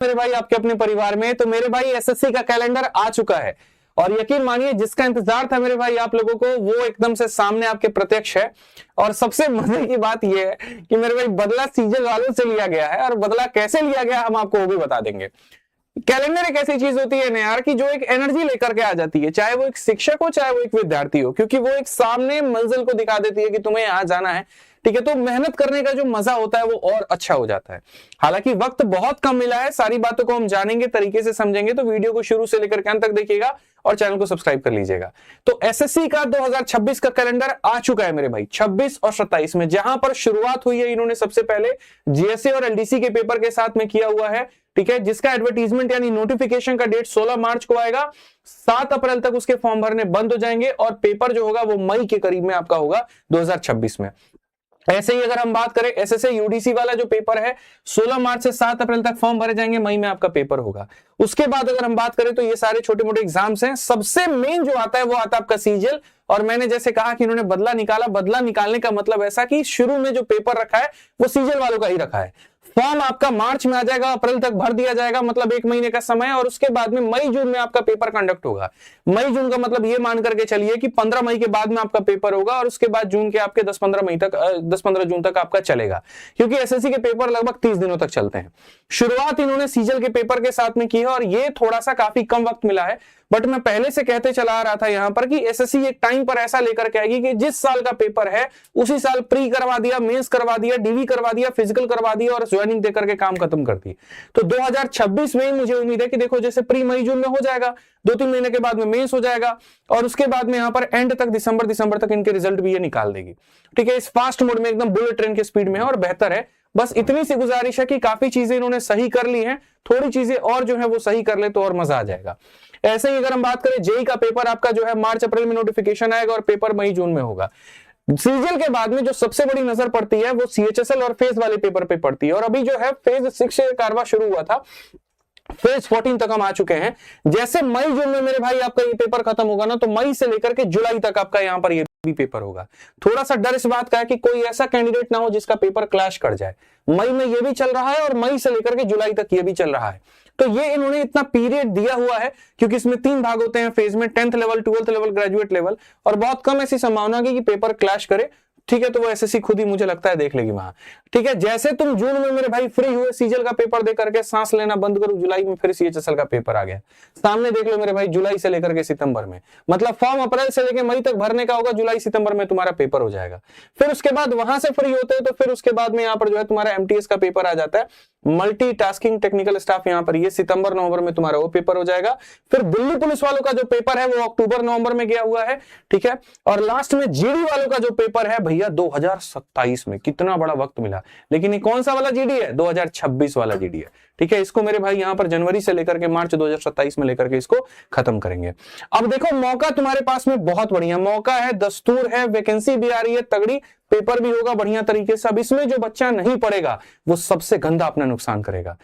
मेरे भाई आपके अपने परिवार में। तो मेरे भाई एसएससी का कैलेंडर आ चुका है और यकीन मानिए जिसका इंतजार था मेरे भाई आप लोगों को वो एकदम से सामने आपके प्रत्यक्ष है। और सबसे मजे की बात यह है कि मेरे भाई बदला सीजन वालों से लिया गया है और बदला कैसे लिया गया हम आपको वो भी बता देंगे। कैलेंडर एक ऐसी चीज होती है ना यार कि जो एक एनर्जी लेकर के आ जाती है, चाहे वो एक शिक्षक हो चाहे वो एक विद्यार्थी हो, क्योंकि वो एक सामने मंजिल को दिखा देती है कि तुम्हें यहाँ जाना है। ठीक है, तो मेहनत करने का जो मजा होता है वो और अच्छा हो जाता है। हालांकि वक्त बहुत कम मिला है, सारी बातों को हम जानेंगे, तरीके से समझेंगे, तो वीडियो को शुरू से लेकर के अंत तक देखिएगा और चैनल को सब्सक्राइब कर लीजिएगा। तो एसएससी का 2026 का कैलेंडर आ चुका है मेरे भाई 26 और 27 में, जहां पर शुरुआत हुई है इन्होंने सबसे पहले जीएसए और एलडीसी के पेपर के साथ में किया हुआ है। ठीक है, जिसका एडवर्टीजमेंट यानी नोटिफिकेशन का डेट 16 मार्च को आएगा। 7 अप्रैल तक उसके फॉर्म भरने बंद हो जाएंगे और पेपर जो होगा वो मई के करीब में आपका होगा 2026 में। ऐसे ही अगर हम बात करें एसएसए यूडीसी वाला जो पेपर है 16 मार्च से 7 अप्रैल तक फॉर्म भरे जाएंगे, मई में आपका पेपर होगा। उसके बाद अगर हम बात करें तो ये सारे छोटे मोटे एग्जाम्स हैं। सबसे मेन जो आता है वो आता है आपका सीजीएल। और मैंने जैसे कहा कि इन्होंने बदला निकाला, बदला निकालने का मतलब ऐसा कि शुरू में जो पेपर रखा है वो सीजीएल वालों का ही रखा है। फॉर्म आपका मार्च में आ जाएगा, अप्रैल तक भर दिया जाएगा, मतलब 1 महीने का समय, और उसके बाद में मई जून में आपका पेपर कंडक्ट होगा। मई जून का मतलब ये मान करके चलिए कि 15 मई के बाद में आपका पेपर होगा और उसके बाद जून के आपके 10-15 मई तक 10-15 जून तक आपका चलेगा, क्योंकि एसएससी के पेपर लगभग 30 दिनों तक चलते हैं। शुरुआत इन्होंने सीजीएल के पेपर के साथ में की है और ये थोड़ा सा काफी कम वक्त मिला है, बट मैं पहले से कहते चला आ रहा था यहां पर कि एसएससी एक टाइम पर ऐसा लेकर के आएगी कि जिस साल का पेपर है उसी साल प्री करवा दिया, मेंस करवा दिया, डीवी करवा दिया, फिजिकल करवा दिया और ज्वाइनिंग देकर के काम खत्म कर दी। तो 2026 में मुझे उम्मीद है कि देखो जैसे प्री मई जून में हो जाएगा, 2-3 महीने के बाद में मेंस हो जाएगा और उसके बाद में यहां पर एंड तक दिसंबर तक इनके रिजल्ट भी ये निकाल देगी। ठीक है, इस फास्ट मोड में एकदम बुलेट ट्रेन की स्पीड में है और बेहतर है। बस इतनी सी गुजारिश है कि काफी चीजें इन्होंने सही कर ली हैं, थोड़ी चीजें और जो है वो सही कर ले तो और मजा आ जाएगा। ऐसे ही अगर हम बात करें जेई का पेपर आपका जो है मार्च अप्रैल में नोटिफिकेशन आएगा और पेपर मई जून में होगा। सीजीएल के बाद में जो सबसे बड़ी नजर पड़ती है वो सीएचएसएल और फेज वाले पेपर पे पड़ती है, और अभी जो है फेज 6 से कारवा शुरू हुआ था, फेज 14 तक हम आ चुके हैं। जैसे मई जून में मेरे भाई आपका ये पेपर खत्म होगा ना, तो मई से लेकर के जुलाई तक आपका यहाँ पर ये भी पेपर होगा। थोड़ा सा डर इस बात का है कि कोई ऐसा कैंडिडेट ना हो जिसका पेपर क्लैश कर जाए। मई में ये भी चल रहा है और मई से लेकर के जुलाई तक ये भी चल रहा है। तो ये इन्होंने इतना पीरियड दिया हुआ है क्योंकि इसमें 3 भाग होते हैं फेज में, 10th level, 12th level, graduate level, और बहुत कम ऐसी संभावना है कि पेपर क्लैश करे। ठीक है, तो वो एसएससी खुद ही मुझे लगता है देख लेगी वहां। ठीक है, जैसे तुम जून में मेरे भाई फ्री हुए सीजीएल का पेपर दे करके सांस लेना बंद करो, जुलाई में फिर सीएचएसएल का पेपर आ गया सामने, देख लो मेरे भाई जुलाई से लेकर के सितंबर में, मतलब फॉर्म अप्रैल से लेकर मई तक भरने का होगा, जुलाई सितंबर में तुम्हारा पेपर हो जाएगा। फिर उसके बाद वहां से फ्री होते हैं तो फिर उसके बाद में यहाँ पर जो है तुम्हारा एमटीएस का पेपर आ जाता है, मल्टीटास्किंग टेक्निकल स्टाफ, यहाँ पर ये सितंबर नवंबर में तुम्हारा वो पेपर हो जाएगा। फिर दिल्ली पुलिस वालों का जो पेपर है वो अक्टूबर नवंबर में गया हुआ है। ठीक है, और लास्ट में जीडी वालों का जो पेपर है भैया 2027 में, कितना बड़ा वक्त मिला, लेकिन ये कौन सा वाला जीडी है, 2026 वाला जीडी है। ठीक है, इसको मेरे भाई यहाँ पर जनवरी से लेकर के मार्च 2027 में लेकर के इसको खत्म करेंगे। अब देखो मौका तुम्हारे पास में बहुत बढ़िया मौका है, दस्तूर है, वैकेंसी भी आ रही है तगड़ी, पेपर भी होगा बढ़िया तरीके से। अब इसमें जो बच्चा नहीं पढ़ेगा वो सबसे गंदा अपना नुकसान करेगा।